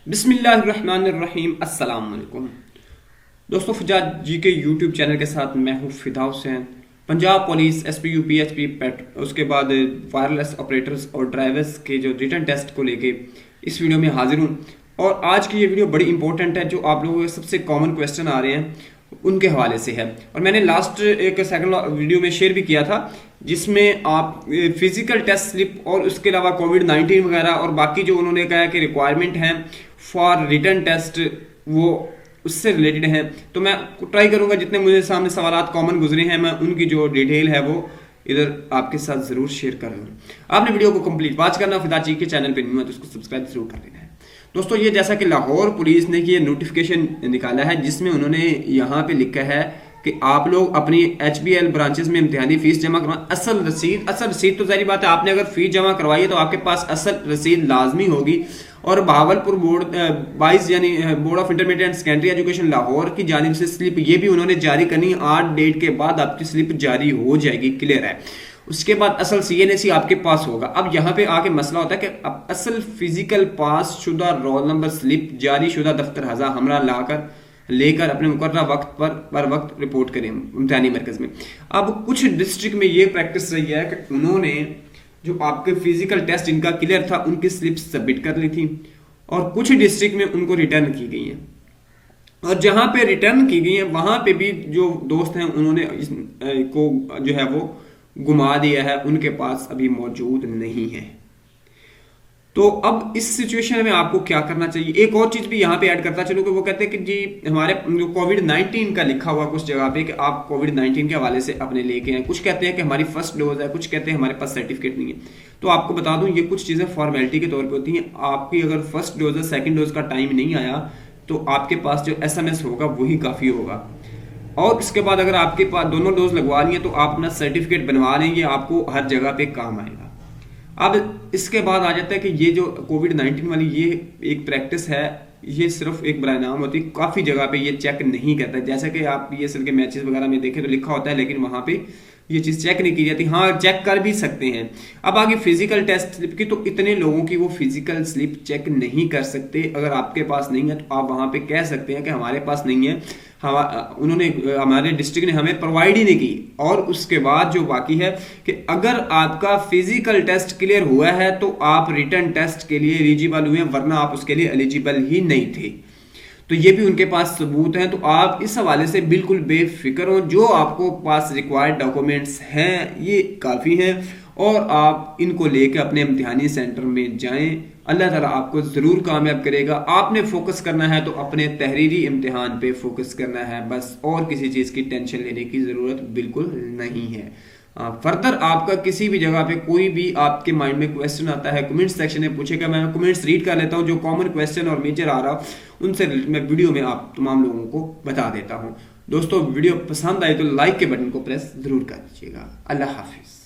بسم اللہ الرحمن الرحیم۔ السلام علیکم دوستو، فجاج جی کے یوٹیوب چینل کے ساتھ میں ہوں Fida Hussain. Punjab police S P U P H P پیٹ اس کے بعد وائرلیس آپریٹرز اور ڈرائیورز کے جو ریٹن ٹیسٹ کو لے کے اس ویڈیو میں حاضر ہوں، اور آج کی یہ ویڈیو بڑی امپورٹنٹ ہے۔ جو آپ لوگوں کے سب سے کامن کویسچن آ رہے ہیں ان کے حوالے سے ہے، اور میں نے لاسٹ ایک سیکنڈ ویڈیو میں شیئر بھی کیا تھا، جس میں آپ فزیکل ٹیسٹ سلپ اور اس کے علاوہ کووڈ-19 وغیرہ اور باقی جو انہوں نے کہا کہ ریکوائرمنٹ ہیں فار ریٹن ٹیسٹ وہ اس سے ریلیٹڈ ہیں۔ تو میں ٹرائی کروں گا جتنے مجھے سامنے سوالات کامن گزرے ہیں میں ان کی جو ڈیٹیل ہے وہ ادھر آپ کے ساتھ ضرور شیئر کروں۔ آپ نے ویڈیو کو کمپلیٹ واچ کرنا، فدا جی کے چینل پہ نہیں ہے تو اس کو سبسکرائب ضرور کر لینا ہے۔ دوستو، یہ جیسا کہ لاہور پولیس نے یہ نوٹیفیکیشن نکالا ہے، جس میں انہوں نے یہاں پہ لکھا ہے کہ آپ لوگ اپنی ایچ بی ایل برانچز میں امتحانی فیس جمع کروائیں۔ اصل رسید تو ظاہری بات ہے، آپ نے اگر فیس جمع کروائی ہے تو آپ کے پاس اصل رسید لازمی ہوگی، اور بہاولپور بورڈ 22 یعنی board of intermediate and secondary education Lahore کی جانب سے سلپ یہ بھی انہوں نے جاری کرنی ہے۔ 8 ڈیٹ کے بعد آپ کی سلپ جاری ہو جائے گی، کلیئر ہے۔ اس کے بعد اصل سی این اے سی آپ کے پاس ہوگا۔ اب یہاں پہ آ کے مسئلہ ہوتا ہے کہ اب اصل فزیکل پاس شدہ رول نمبر سلپ جاری شدہ دفتر ہزا ہمراہ لے کر اپنے مقررہ وقت پر وقت رپورٹ کریں امتحانی مرکز میں۔ اب کچھ ڈسٹرکٹ میں یہ پریکٹس رہی ہے کہ انہوں نے جو آپ کے فزیکل ٹیسٹ ان کا کلیئر تھا ان کی سلپ سبمٹ کر لی تھی، اور کچھ ڈسٹرکٹ میں ان کو ریٹرن کی گئی ہیں، اور جہاں پہ ریٹرن کی گئی ہیں وہاں پہ بھی جو دوست ہیں انہوں نے اس کو جو ہے وہ گما دیا ہے، ان کے پاس ابھی موجود نہیں ہے۔ تو اب اس سچویشن میں آپ کو کیا کرنا چاہیے؟ ایک اور چیز بھی یہاں پہ ایڈ کرتا چلوں کہ وہ کہتے ہیں کہ جی ہمارے جو کووڈ-19 کا لکھا ہوا کچھ جگہ پہ کہ آپ کووڈ-19 کے حوالے سے اپنے لے کے ہیں، کچھ کہتے ہیں کہ ہماری فرسٹ ڈوز ہے، کچھ کہتے ہیں ہمارے پاس سرٹیفکیٹ نہیں ہے۔ تو آپ کو بتا دوں یہ کچھ چیزیں فارمیلٹی کے طور پہ ہوتی ہیں۔ آپ کی اگر فرسٹ ڈوز ہے، سیکنڈ ڈوز کا ٹائم نہیں آیا تو آپ کے پاس جو ایس ایم ایس ہوگا وہی کافی ہوگا، اور اس کے بعد اگر آپ کے پاس دونوں ڈوز لگوا لی ہیں تو آپ اپنا سرٹیفکیٹ بنوا لیں، یہ آپ کو ہر جگہ پہ کام آئے گا۔ اب اس کے بعد آ جاتا ہے کہ یہ جو کووڈ-19 والی یہ ایک پریکٹس ہے، یہ صرف ایک برائے نام ہوتی ہے، کافی جگہ پہ یہ چیک نہیں کرتا، جیسا کہ آپ پی ایس ایل کے میچز وغیرہ میں دیکھیں تو لکھا ہوتا ہے، لیکن وہاں پہ یہ چیز چیک نہیں کی جاتی۔ ہاں چیک کر بھی سکتے ہیں۔ اب آگے فزیکل ٹیسٹ سلپ کی، تو اتنے لوگوں کی وہ فزیکل سلپ چیک نہیں کر سکتے۔ اگر آپ کے پاس نہیں ہے تو آپ وہاں پہ کہہ سکتے ہیں کہ ہمارے پاس نہیں ہے، انہوں نے ہمارے ڈسٹرکٹ نے ہمیں پرووائڈ ہی نہیں کی۔ اور اس کے بعد جو باقی ہے کہ اگر آپ کا فزیکل ٹیسٹ کلیئر ہوا ہے تو آپ ریٹن ٹیسٹ کے لیے ایلیجیبل ہوئے، ورنہ آپ اس کے لیے ایلیجیبل ہی نہیں تھے۔ تو یہ بھی ان کے پاس ثبوت ہیں، تو آپ اس حوالے سے بالکل بے فکر ہوں۔ جو آپ کو پاس ریکوائرڈ ڈاکومنٹس ہیں یہ کافی ہیں، اور آپ ان کو لے کے اپنے امتحانی سینٹر میں جائیں۔ اللہ تعالیٰ آپ کو ضرور کامیاب کرے گا۔ آپ نے فوکس کرنا ہے تو اپنے تحریری امتحان پہ فوکس کرنا ہے بس، اور کسی چیز کی ٹینشن لینے کی ضرورت بالکل نہیں ہے۔ فردر آپ کا کسی بھی جگہ پہ کوئی بھی آپ کے مائنڈ میں کویسچن آتا ہے کمنٹ سیکشن میں پوچھے گا، میں کمنٹس ریڈ کر لیتا ہوں، جو کامن کویسچن اور میجر آ رہا ان سے میں ویڈیو میں آپ تمام لوگوں کو بتا دیتا ہوں۔ دوستو، ویڈیو پسند آئی تو لائک کے بٹن کو پریس ضرور کر دیجیے گا۔ اللہ حافظ۔